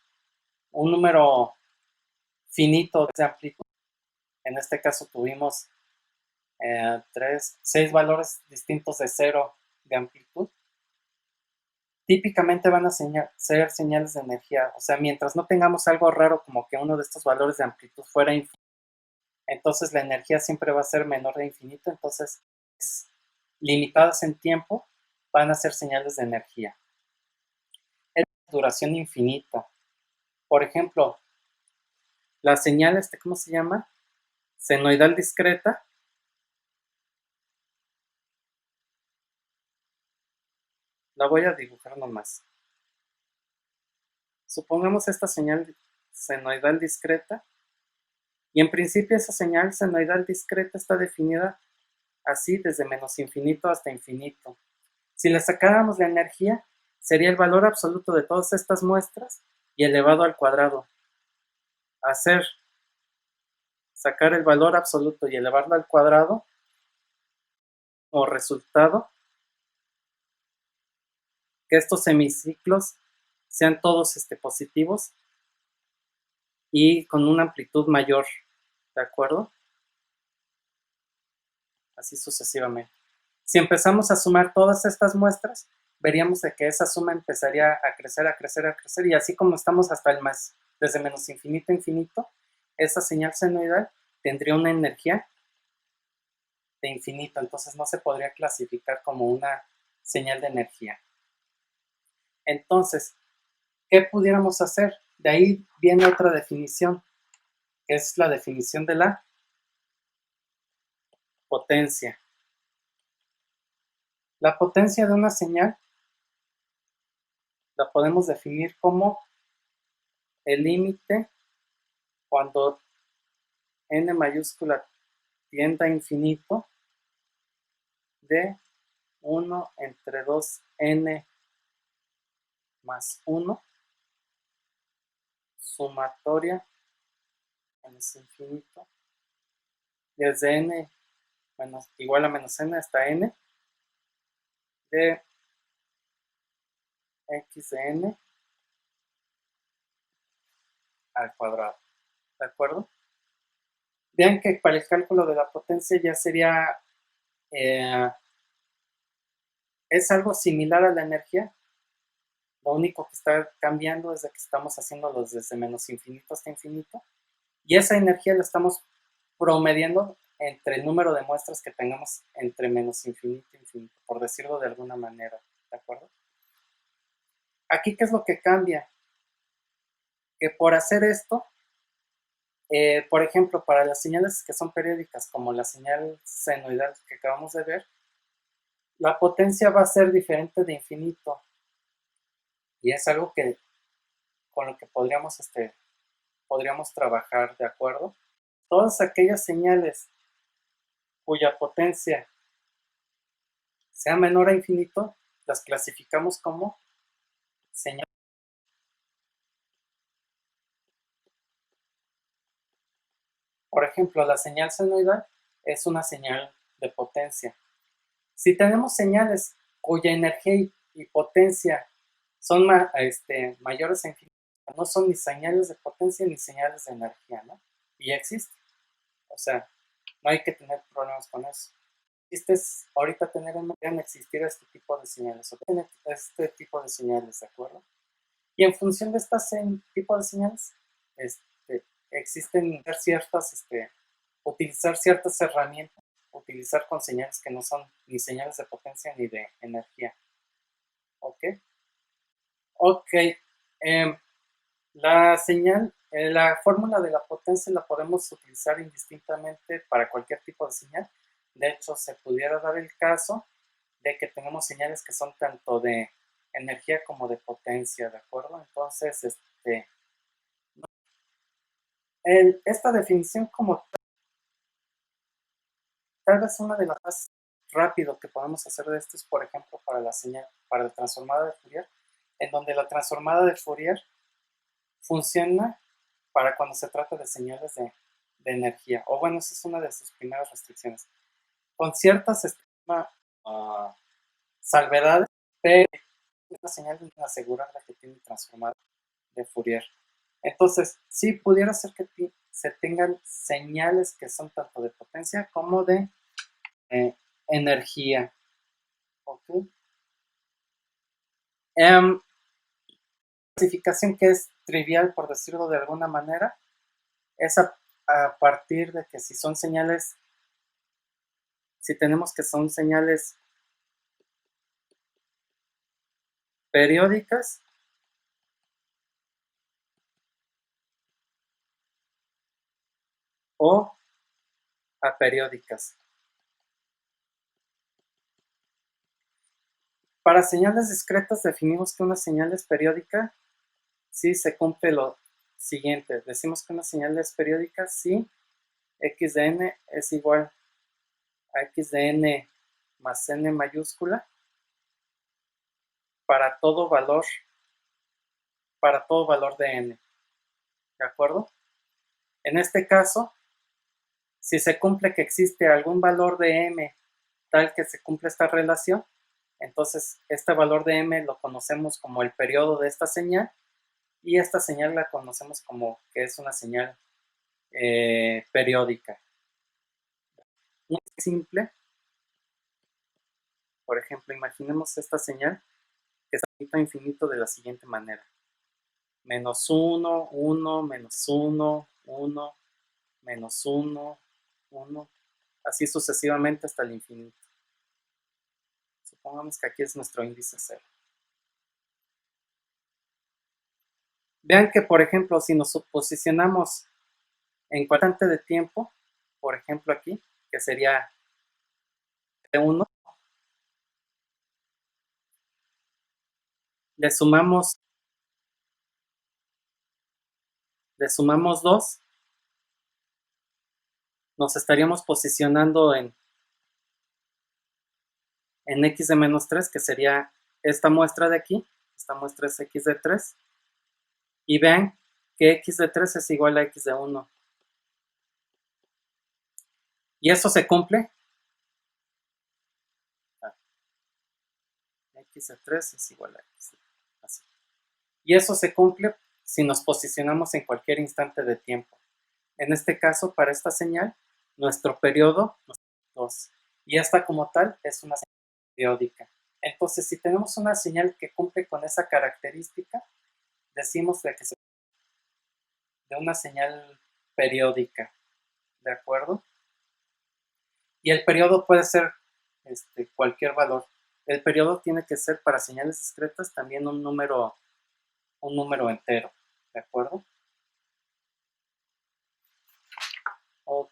un número finito de amplitud. En este caso tuvimos 6 valores distintos de 0 de amplitud. Típicamente van a ser señales de energía. O sea, mientras no tengamos algo raro como que uno de estos valores de amplitud fuera infinito, entonces la energía siempre va a ser menor de infinito. Entonces, limitadas en tiempo, van a ser señales de energía. Es de duración infinita. Por ejemplo, la señal, ¿cómo se llama? Senoidal discreta. La voy a dibujar nomás. Supongamos esta señal senoidal discreta. Y en principio esa señal senoidal discreta está definida así desde menos infinito hasta infinito. Si le sacáramos la energía, sería el valor absoluto de todas estas muestras y elevado al cuadrado. Sacar el valor absoluto y elevarlo al cuadrado, como resultado, que estos semiciclos sean todos positivos y con una amplitud mayor, ¿de acuerdo? Así sucesivamente. Si empezamos a sumar todas estas muestras, veríamos de que esa suma empezaría a crecer, a crecer, a crecer, y así como estamos hasta el más, desde menos infinito a infinito, esa señal senoidal tendría una energía de infinito, entonces no se podría clasificar como una señal de energía. Entonces, ¿qué pudiéramos hacer? De ahí viene otra definición, que es la definición de la potencia. La potencia de una señal la podemos definir como el límite cuando n mayúscula tiende a infinito de 1 entre 2n más 1 sumatoria en ese infinito desde n menos, igual a menos n hasta n de x de n al cuadrado, ¿de acuerdo? Vean que para el cálculo de la potencia ya sería, es algo similar a la energía, lo único que está cambiando es de que estamos haciéndolos desde menos infinito hasta infinito, y esa energía la estamos promediando entre el número de muestras que tengamos entre menos infinito e infinito, por decirlo de alguna manera, ¿de acuerdo? Aquí, ¿qué es lo que cambia? Que por hacer esto, por ejemplo, para las señales que son periódicas, como la señal senoidal que acabamos de ver, la potencia va a ser diferente de infinito, y es algo que con lo que podríamos trabajar, ¿de acuerdo? Todas aquellas señales cuya potencia sea menor a infinito, las clasificamos como señal. Por ejemplo, la señal senoidal es una señal de potencia. Si tenemos señales cuya energía y potencia son mayores a infinito, no son ni señales de potencia ni señales de energía, ¿no? Y ya existe. O sea, no hay que tener problemas con eso. Ahorita deberían existir este tipo de señales, o tener este tipo de señales, ¿de acuerdo? Y en función de tipo de señales, existen utilizar ciertas herramientas, utilizar con señales que no son ni señales de potencia ni de energía. ¿Ok? Ok. La fórmula de la potencia la podemos utilizar indistintamente para cualquier tipo de señal. De hecho, se pudiera dar el caso de que tenemos señales que son tanto de energía como de potencia, ¿de acuerdo? Entonces, esta definición como tal vez una de las más rápido que podemos hacer de esto es, por ejemplo, para la transformada de Fourier, en donde la transformada de Fourier funciona para cuando se trata de señales de energía, o bueno, esa es una de sus primeras restricciones, con ciertas salvedades, pero una señal de asegurar la que tiene transformada de Fourier. Entonces, sí pudiera ser que se tengan señales que son tanto de potencia como de energía. ¿Ok? Clasificación que es trivial, por decirlo de alguna manera, es a partir de que si son señales, si tenemos que son señales periódicas, o aperiódicas. Para señales discretas definimos que una señal es periódica si se cumple lo siguiente. Decimos que una señal es periódica si x de n es igual a x de n más n mayúscula para todo valor de n. ¿De acuerdo? En este caso, si se cumple que existe algún valor de m tal que se cumple esta relación, Entonces, este valor de m lo conocemos como el periodo de esta señal y esta señal la conocemos como que es una señal periódica. Muy simple. Por ejemplo, imaginemos esta señal que está a infinito de la siguiente manera. Menos 1, 1, menos 1, 1, menos 1, 1, así sucesivamente hasta el infinito. Supongamos que aquí es nuestro índice 0. Vean que, por ejemplo, si nos posicionamos en cuadrante de tiempo, por ejemplo aquí, que sería T1, le sumamos 2, nos estaríamos posicionando en x de menos 3, que sería esta muestra de aquí, esta muestra es x de 3, y vean que x de 3 es igual a x de 1. ¿Y eso se cumple? X de 3 es igual a x de 3. Así. Y eso se cumple si nos posicionamos en cualquier instante de tiempo. En este caso, para esta señal, nuestro periodo es 2. Y esta como tal es una señal periódica. Entonces, si tenemos una señal que cumple con esa característica, decimos de que se de una señal periódica, ¿de acuerdo? Y el periodo puede ser cualquier valor. El periodo tiene que ser para señales discretas también un número entero, ¿de acuerdo? Ok.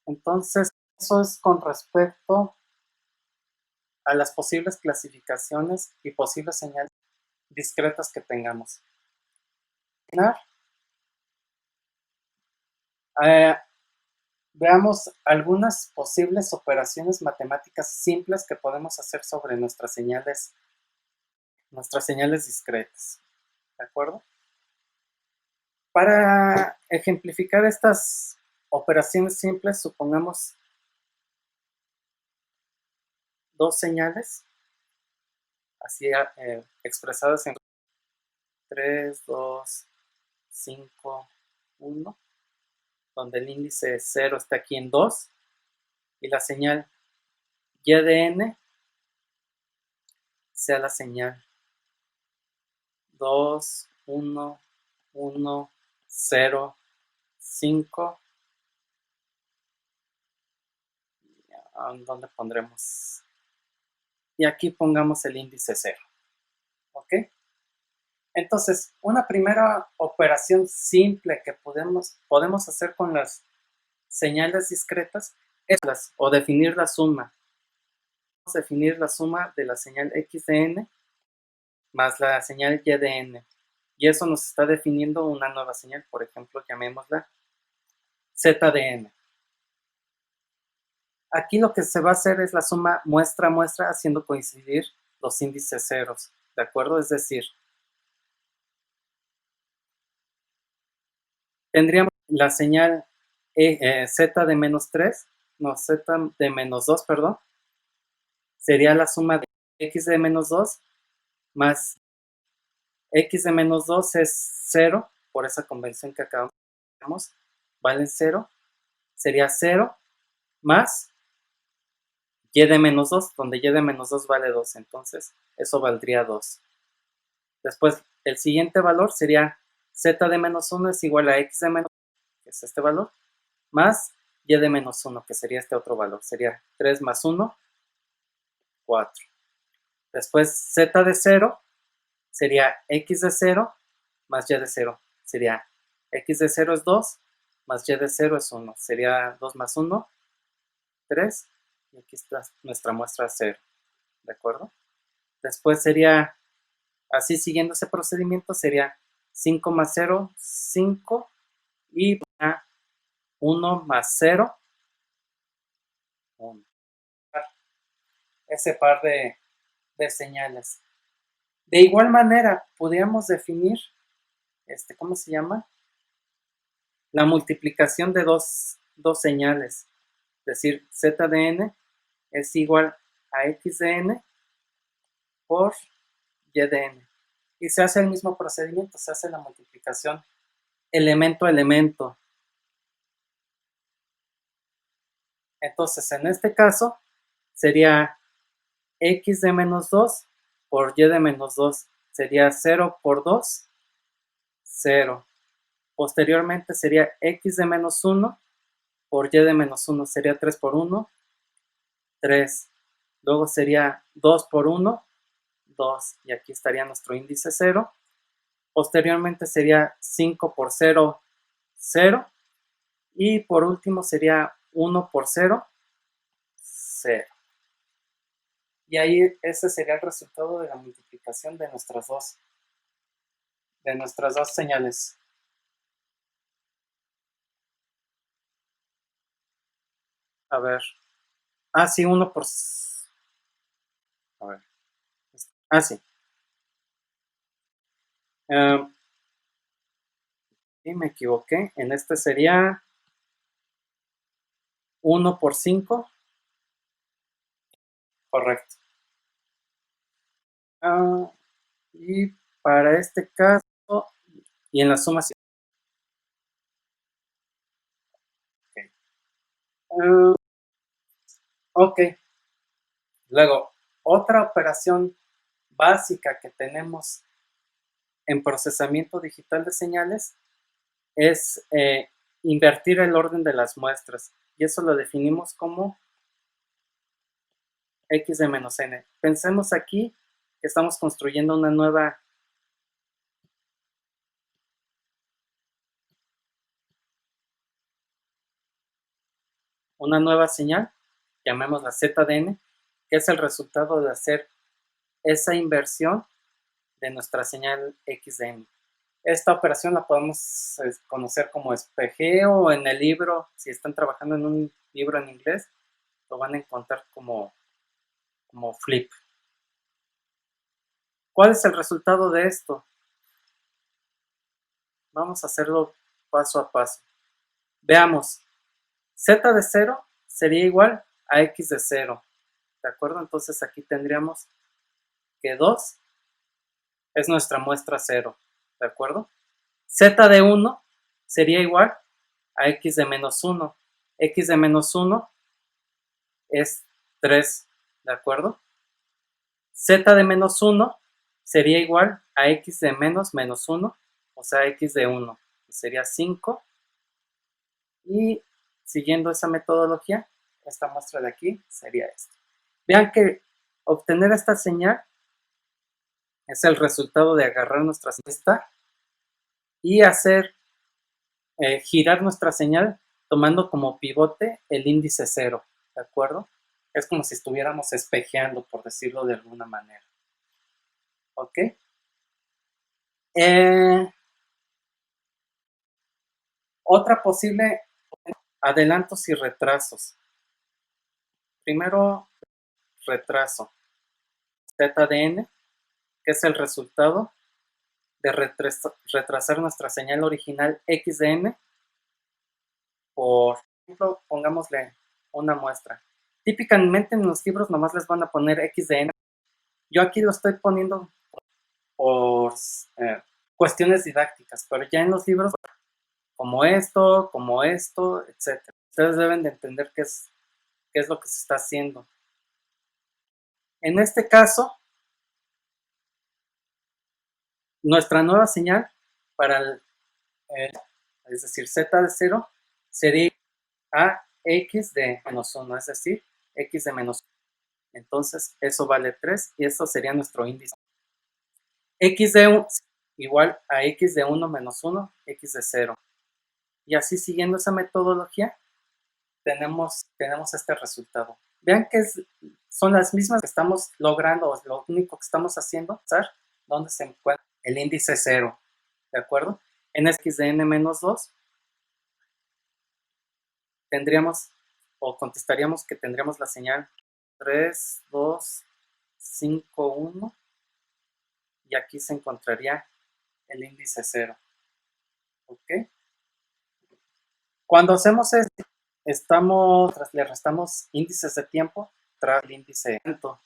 Entonces, eso es con respecto a las posibles clasificaciones y posibles señales discretas que tengamos. Veamos algunas posibles operaciones matemáticas simples que podemos hacer sobre nuestras señales discretas. ¿De acuerdo? Para ejemplificar estas operaciones simples, supongamos dos señales, así expresadas en 3, 2, 5, 1, donde el índice 0 está aquí en 2, y la señal y de n sea la señal 2, 1, 1, 0, 5. ¿Dónde pondremos? Y aquí pongamos el índice 0. ¿Ok? Entonces, una primera operación simple que podemos hacer con las señales discretas es definir la suma. Vamos a definir la suma de la señal x de n más la señal y de n. Y eso nos está definiendo una nueva señal, por ejemplo, llamémosla z de n. Aquí lo que se va a hacer es la suma muestra-muestra haciendo coincidir los índices ceros, ¿de acuerdo? Es decir, tendríamos la señal z de menos 3, no, z de menos 2, perdón, sería la suma de x de menos 2 más x de menos 2 es 0, por esa convención que acabamos de ver, vale 0, sería 0 más y de menos 2, donde y de menos 2 vale 2, entonces eso valdría 2. Después, el siguiente valor sería z de menos 1 es igual a x de menos 1, que es este valor, más y de menos 1, que sería este otro valor, sería 3 más 1, 4. Después, z de 0 sería x de 0 más y de 0, sería x de 0 es 2, más y de 0 es 1, sería 2 más 1, 3, y aquí está nuestra muestra 0, ¿de acuerdo? Después sería, así siguiendo ese procedimiento, sería 5 más 0, 5, y 1 más 0, 1. Ese par de señales. De igual manera, podríamos definir, ¿cómo se llama? La multiplicación de dos señales, es decir, z de n es igual a x de n por y de n. Y se hace el mismo procedimiento, se hace la multiplicación elemento a elemento. Entonces, en este caso, sería x de menos 2 por y de menos 2. Sería 0 por 2, 0. Posteriormente sería x de menos 1 por y de menos 1. Sería 3 por 1, 3. Luego sería 2 por 1, 2. Y aquí estaría nuestro índice 0. Posteriormente sería 5 por 0, 0. Y por último sería 1 por 0, 0. Y ahí ese sería el resultado de la multiplicación de nuestras dos señales. A ver. Sí, 1 por... A ver. Sí. Sí, me equivoqué. En este sería 1 por 5. Correcto. Y para este caso, y en la suma... Ok. Luego, otra operación básica que tenemos en procesamiento digital de señales es invertir el orden de las muestras. Y eso lo definimos como x de menos n. Pensemos aquí que estamos construyendo una nueva señal, llamémosla z de n, que es el resultado de hacer esa inversión de nuestra señal x de n. Esta operación la podemos conocer como espejeo en el libro. Si están trabajando en un libro en inglés, lo van a encontrar como flip. ¿Cuál es el resultado de esto? Vamos a hacerlo paso a paso. Veamos, z de 0 sería igual a x de 0, ¿de acuerdo? Entonces aquí tendríamos que 2 es nuestra muestra 0, ¿de acuerdo? Z de 1 sería igual a x de menos 1. X de menos 1 es 3, ¿de acuerdo? Z de menos 1 sería igual a x de menos 1, o sea, x de 1, sería 5. Y siguiendo esa metodología, esta muestra de aquí sería esta. Vean que obtener esta señal es el resultado de agarrar nuestra señal y hacer girar nuestra señal tomando como pivote el índice 0, ¿de acuerdo? Es como si estuviéramos espejeando, por decirlo de alguna manera. ¿Ok? Otra posible, adelantos y retrasos. Primero, retraso. Z de n, que es el resultado de retrasar nuestra señal original x de n. Por ejemplo, pongámosle una muestra. Típicamente en los libros nomás les van a poner x de n. Yo aquí lo estoy poniendo por cuestiones didácticas, pero ya en los libros, como esto, etc. Ustedes deben de entender qué es lo que se está haciendo. En este caso, nuestra nueva señal para es decir, z de 0 sería a x de menos 1, es decir, x de menos 1. Entonces, eso vale 3 y eso sería nuestro índice. X de 1 igual a x de 1 menos 1, x de 0. Y así siguiendo esa metodología, tenemos este resultado. Vean que son las mismas que estamos logrando, lo único que estamos haciendo es dónde se encuentra el índice 0, ¿de acuerdo? En x de n menos 2, tendríamos, o contestaríamos que tendríamos la señal 3, 2, 5, 1, y aquí se encontraría el índice 0. ¿Ok? Cuando hacemos esto, le restamos índices de tiempo, tras el índice tanto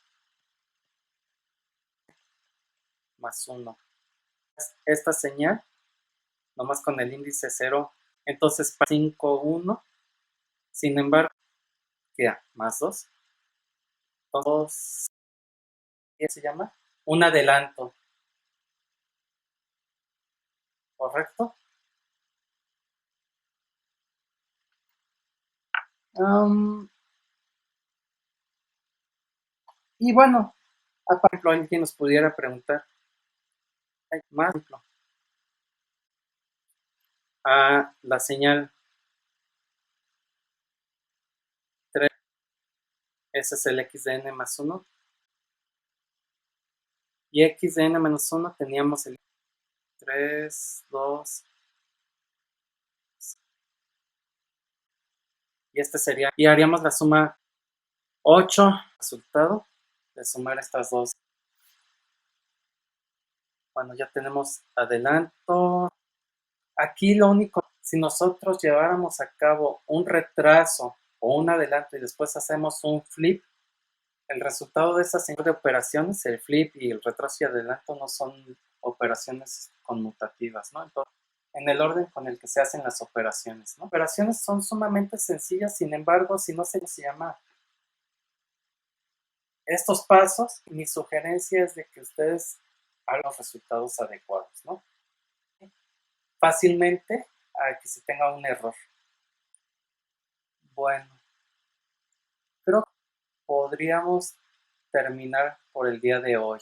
más 1. Esta señal, nomás con el índice 0, entonces 5, 1. Sin embargo, queda más 2. 2, ¿qué se llama? Un adelanto, ¿correcto? Y bueno, por ejemplo, alguien nos pudiera preguntar, ¿hay más ejemplo? La señal 3, ese es el x de n más 1. Y x de n menos 1 teníamos el 3, 2. Y este sería, y haríamos la suma 8, resultado de sumar estas dos. Bueno, ya tenemos adelanto. Aquí lo único, si nosotros lleváramos a cabo un retraso o un adelanto y después hacemos un flip, el resultado de esas de operaciones, el flip y el retraso y adelanto, no son operaciones conmutativas, ¿no? Entonces, en el orden con el que se hacen las operaciones, ¿no? Operaciones son sumamente sencillas, sin embargo, si no se llama estos pasos, mi sugerencia es de que ustedes hagan los resultados adecuados, ¿no? Fácilmente a que se tenga un error. Bueno, creo que podríamos terminar por el día de hoy.